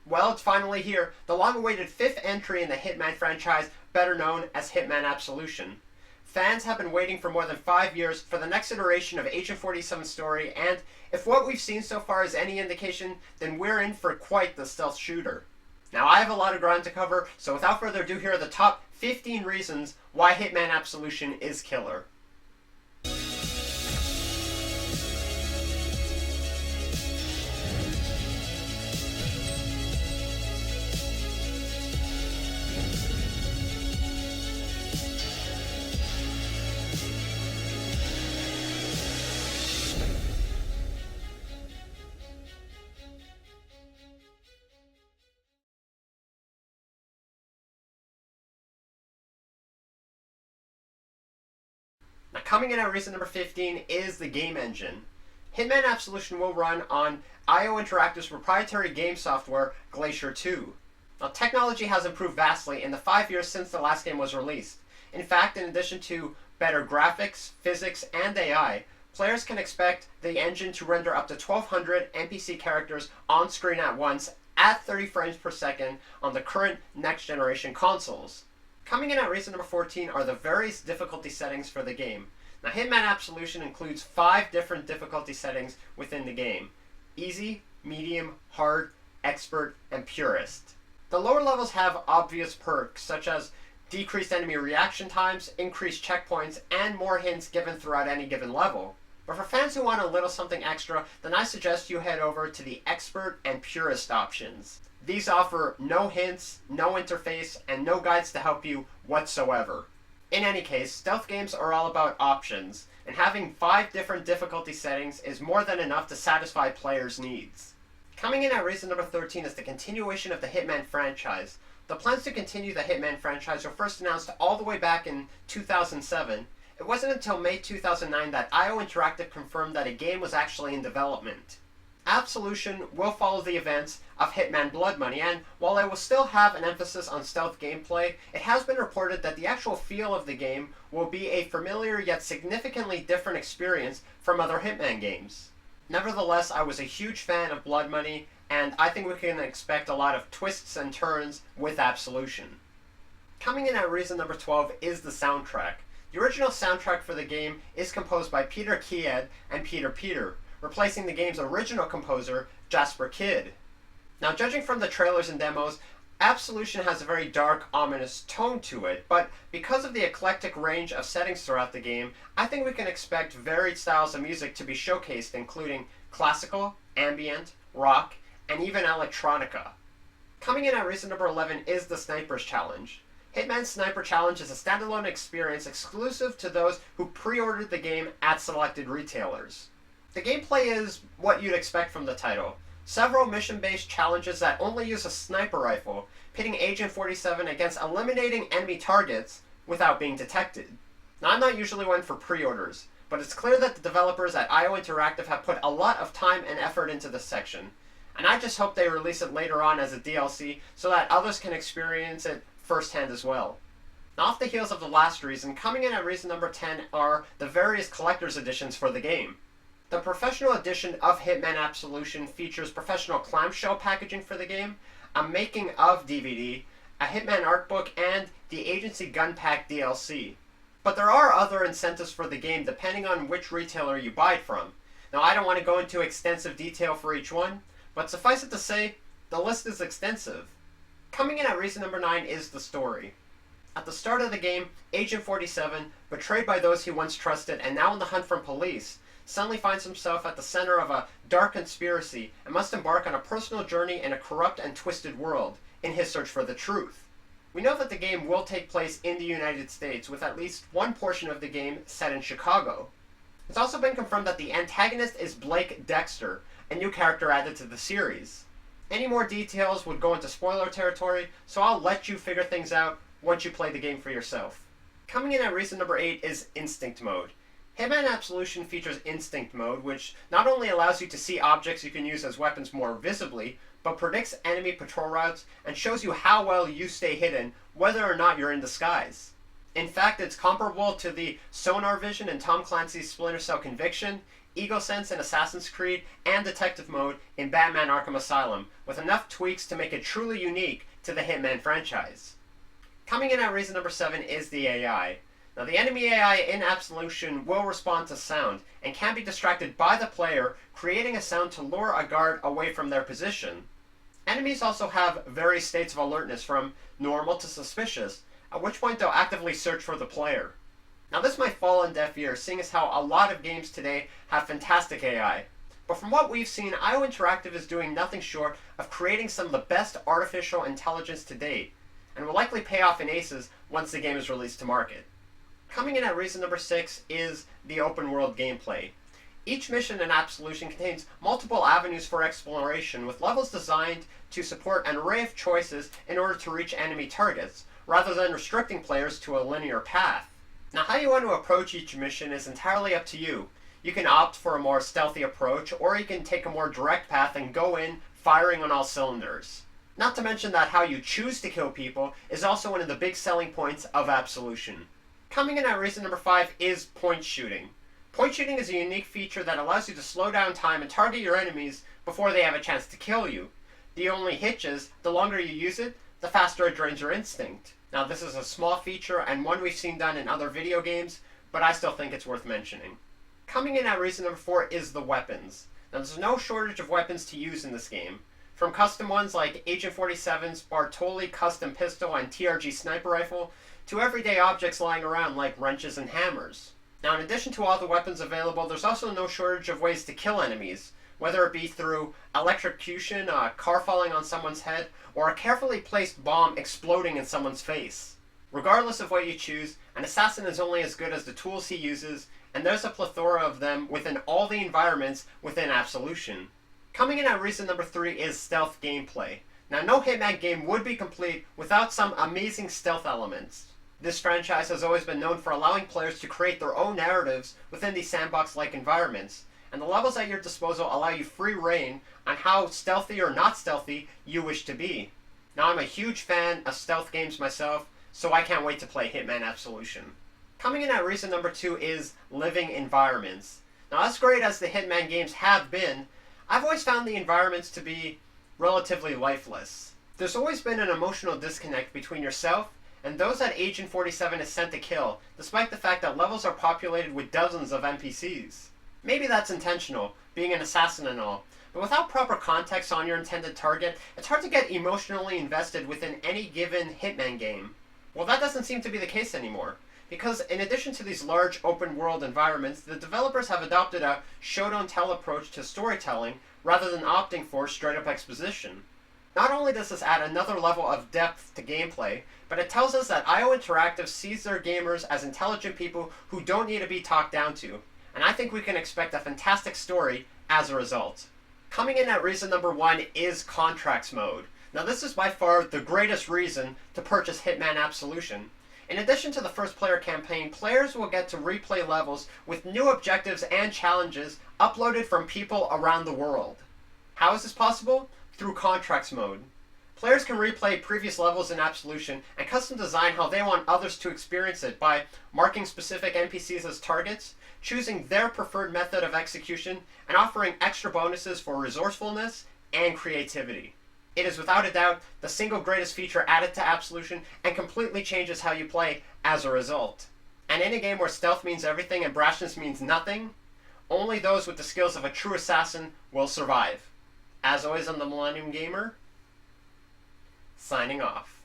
Well, it's finally here, the long-awaited 5th entry in the Hitman franchise, better known as Hitman Absolution. Fans have been waiting for more than 5 years for the next iteration of Agent 47's story, and if what we've seen so far is any indication, then we're in for quite the stealth shooter. Now, I have a lot of ground to cover, so without further ado, here are the top 15 reasons why Hitman Absolution is killer. Now, coming in at reason number 15 is the game engine. Hitman Absolution will run on IO Interactive's proprietary game software, Glacier 2. Now, technology has improved vastly in the 5 years since the last game was released. In fact, in addition to better graphics, physics, and AI, players can expect the engine to render up to 1,200 NPC characters on screen at once at 30 frames per second on the current next-generation consoles. Coming in at reason number 14 are the various difficulty settings for the game. Now, Hitman Absolution includes 5 different difficulty settings within the game: easy, medium, hard, expert, and purist. The lower levels have obvious perks such as decreased enemy reaction times, increased checkpoints, and more hints given throughout any given level. But for fans who want a little something extra, then I suggest you head over to the expert and purist options. These offer no hints, no interface, and no guides to help you whatsoever. In any case, stealth games are all about options, and having 5 different difficulty settings is more than enough to satisfy players' needs. Coming in at reason number 13 is the continuation of the Hitman franchise. The plans to continue the Hitman franchise were first announced all the way back in 2007. It wasn't until May 2009 that IO Interactive confirmed that a game was actually in development. Absolution will follow the events of Hitman Blood Money, and while it will still have an emphasis on stealth gameplay, it has been reported that the actual feel of the game will be a familiar yet significantly different experience from other Hitman games. Nevertheless, I was a huge fan of Blood Money, and I think we can expect a lot of twists and turns with Absolution. Coming in at reason number 12 is the soundtrack. The original soundtrack for the game is composed by Peter Kidd and Peter, replacing the game's original composer, Jasper Kidd. Now, judging from the trailers and demos, Absolution has a very dark, ominous tone to it, but because of the eclectic range of settings throughout the game, I think we can expect varied styles of music to be showcased, including classical, ambient, rock, and even electronica. Coming in at reason number 11 is the Sniper's Challenge. Hitman Sniper Challenge is a standalone experience exclusive to those who pre-ordered the game at selected retailers. The gameplay is what you'd expect from the title. Several mission-based challenges that only use a sniper rifle, pitting Agent 47 against eliminating enemy targets without being detected. Now, I'm not usually one for pre-orders, but it's clear that the developers at IO Interactive have put a lot of time and effort into this section, and I just hope they release it later on as a DLC so that others can experience it firsthand as well. Now, off the heels of the last reason, coming in at reason number 10 are the various collector's editions for the game. The professional edition of Hitman Absolution features professional clamshell packaging for the game, a making of DVD, a Hitman art book, and the Agency Gun Pack DLC. But there are other incentives for the game depending on which retailer you buy it from. Now, I don't want to go into extensive detail for each one, but suffice it to say, the list is extensive. Coming in at reason number 9 is the story. At the start of the game, Agent 47, betrayed by those he once trusted and now on the hunt from police, suddenly finds himself at the center of a dark conspiracy and must embark on a personal journey in a corrupt and twisted world in his search for the truth. We know that the game will take place in the United States, with at least one portion of the game set in Chicago. It's also been confirmed that the antagonist is Blake Dexter, a new character added to the series. Any more details would go into spoiler territory, so I'll let you figure things out once you play the game for yourself. Coming in at reason number 8 is Instinct Mode. Hitman Absolution features Instinct Mode, which not only allows you to see objects you can use as weapons more visibly, but predicts enemy patrol routes and shows you how well you stay hidden, whether or not you're in disguise. In fact, it's comparable to the sonar vision in Tom Clancy's Splinter Cell Conviction, Ego Sense in Assassin's Creed and Detective Mode in Batman Arkham Asylum, with enough tweaks to make it truly unique to the Hitman franchise. Coming in at reason number 7 is the AI. Now, the enemy AI in Absolution will respond to sound and can be distracted by the player, creating a sound to lure a guard away from their position. Enemies also have various states of alertness from normal to suspicious, at which point they'll actively search for the player. Now, this might fall on deaf ears, seeing as how a lot of games today have fantastic AI. But from what we've seen, IO Interactive is doing nothing short of creating some of the best artificial intelligence to date, and will likely pay off in aces once the game is released to market. Coming in at reason number 6 is the open world gameplay. Each mission in Absolution contains multiple avenues for exploration, with levels designed to support an array of choices in order to reach enemy targets, rather than restricting players to a linear path. Now, how you want to approach each mission is entirely up to you. You can opt for a more stealthy approach, or you can take a more direct path and go in firing on all cylinders. Not to mention that how you choose to kill people is also one of the big selling points of Absolution. Coming in at reason number 5 is point shooting. Point shooting is a unique feature that allows you to slow down time and target your enemies before they have a chance to kill you. The only hitch is, the longer you use it, the faster it drains your instinct. Now, this is a small feature and one we've seen done in other video games, but I still think it's worth mentioning. Coming in at reason number 4 is the weapons. Now, there's no shortage of weapons to use in this game. From custom ones like Agent 47's Bartoli custom pistol and TRG sniper rifle, to everyday objects lying around like wrenches and hammers. Now, in addition to all the weapons available, there's also no shortage of ways to kill enemies, whether it be through electrocution, a car falling on someone's head, or a carefully placed bomb exploding in someone's face. Regardless of what you choose, an assassin is only as good as the tools he uses, and there's a plethora of them within all the environments within Absolution. Coming in at reason number 3 is stealth gameplay. Now, no Hitman game would be complete without some amazing stealth elements. This franchise has always been known for allowing players to create their own narratives within these sandbox-like environments, and the levels at your disposal allow you free reign on how stealthy or not stealthy you wish to be. Now, I'm a huge fan of stealth games myself, so I can't wait to play Hitman Absolution. Coming in at reason number 2 is living environments. Now, as great as the Hitman games have been, I've always found the environments to be relatively lifeless. There's always been an emotional disconnect between yourself and those that Agent 47 is sent to kill, despite the fact that levels are populated with dozens of NPCs. Maybe that's intentional, being an assassin and all, but without proper context on your intended target, it's hard to get emotionally invested within any given Hitman game. Well, that doesn't seem to be the case anymore, because in addition to these large open-world environments, the developers have adopted a show-don't-tell approach to storytelling rather than opting for straight-up exposition. Not only does this add another level of depth to gameplay, but it tells us that IO Interactive sees their gamers as intelligent people who don't need to be talked down to, and I think we can expect a fantastic story as a result. Coming in at reason number 1 is Contracts Mode. Now, this is by far the greatest reason to purchase Hitman Absolution. In addition to the first player campaign, players will get to replay levels with new objectives and challenges uploaded from people around the world. How is this possible? Through Contracts Mode. Players can replay previous levels in Absolution and custom design how they want others to experience it by marking specific NPCs as targets, choosing their preferred method of execution, and offering extra bonuses for resourcefulness and creativity. It is without a doubt the single greatest feature added to Absolution and completely changes how you play as a result. And in a game where stealth means everything and brashness means nothing, only those with the skills of a true assassin will survive. As always, I'm the Millennium Gamer, signing off.